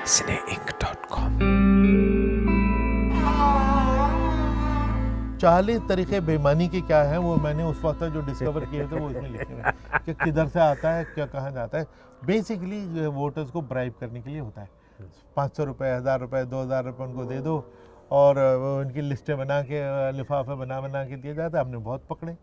cineinc.com 40 तरीके बेईमानी के क्या है वो मैंने उस वक्त जो डिस्कवर किए थे वो इसमें लिखे हुए हैं कि किधर से आता है, क्या कहाँ जाता है। बेसिकली वोटर्स को ब्राइब करने के लिए होता है। 500 रुपये, 1000 रुपये, 2000 रुपये उनको दे दो और वो उनकी लिस्टें बना के, लिफाफे बना के दिए जाते हैं। हमने बहुत पकड़े,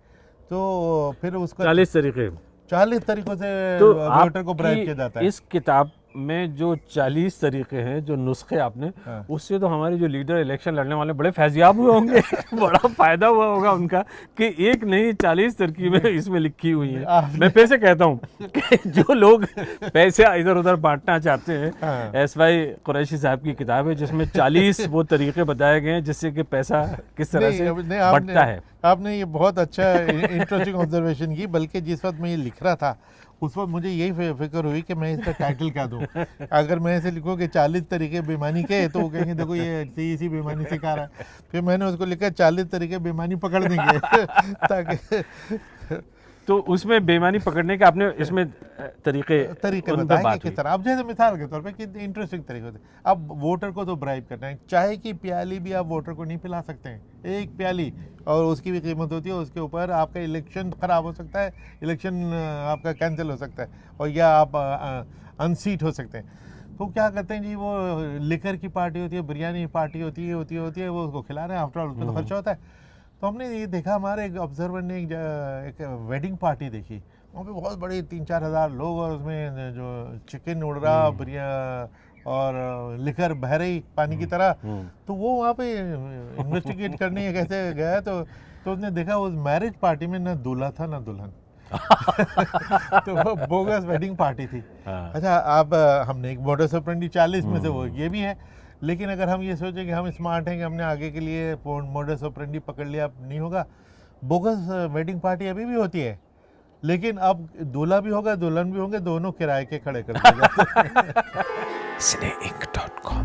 तो फिर उसका 40 तरीके 40 तरीकों से तो वोटर को ब्राइब किया जाता है। इस किताब में जो 40 तरीके हैं, जो नुस्खे आपने, हाँ। उससे तो हमारे जो लीडर इलेक्शन लड़ने वाले बड़े फैजियाब हुए होंगे बड़ा फायदा हुआ होगा उनका कि एक नहीं 40 तरकीबें इसमें लिखी हुई हैं। मैं फिर से कहता हूँ कि जो लोग पैसे इधर उधर बांटना चाहते हैं, हाँ। एसवाई कुरैशी साहब की किताब है जिसमें 40 वो तरीके बताए गए हैं जिससे कि पैसा किस तरह से बढ़ता है। आपने ये बहुत अच्छा इंटरेस्टिंग ऑब्जर्वेशन की। बल्कि जिस वक्त मैं ये लिख रहा था उस वक्त मुझे यही फिक्र हुई कि मैं इसका टाइटल क्या दूं। अगर मैं ऐसे लिखूं कि 40 तरीके बेईमानी के, तो वो कहेंगे देखो ये इसी बेईमानी सिखा रहा है। फिर मैंने उसको लिखा 40 तरीके बेईमानी पकड़ देंगे ताकि तो उसमें बेईमानी पकड़ने के आपने इसमें तरीके बताएंगे किस तरह। अब जैसे मिसाल के तौर पे कि इंटरेस्टिंग तरीके होते हैं। अब वोटर को तो ब्राइब करना है। चाय की प्याली भी आप वोटर को नहीं पिला सकते हैं, एक प्याली, और उसकी भी कीमत होती है। उसके ऊपर आपका इलेक्शन ख़राब हो सकता है, इलेक्शन आपका कैंसिल हो सकता है, और या आप अनसीट हो सकते हैं। तो क्या करते हैं जी, वो लिकर की पार्टी होती है, बिरयानी पार्टी होती है, वो उसको खिला रहे हैं। आफ्टर ऑल उसमें तो खर्चा होता है। तो हमने ये देखा, हमारे एक ऑब्जर्वर ने एक वेडिंग पार्टी देखी। वहाँ पे बहुत बड़ी 3-4 हज़ार लोग, और उसमें जो चिकन उड़ रहा, बिरयानी और लिकर बह रही पानी की तरह। तो वो वहाँ पे इन्वेस्टिगेट करने कैसे गया, तो उसने देखा उस मैरिज पार्टी में ना दूल्हा था ना दुल्हन तो वो बोगस वेडिंग पार्टी थी। अच्छा, अब हमने एक मोडस ऑपरेंडी 40 में से वो ये भी है। लेकिन अगर हम ये सोचें कि हम स्मार्ट हैं कि हमने आगे के लिए मोडस ऑपरेंडी पकड़ लिया, अब नहीं होगा। बोगस वेडिंग पार्टी अभी भी होती है, लेकिन अब दूल्हा भी होगा, दुल्हन भी होंगे, दोनों किराए के खड़े कर दिए जाते हैं। cineinc.com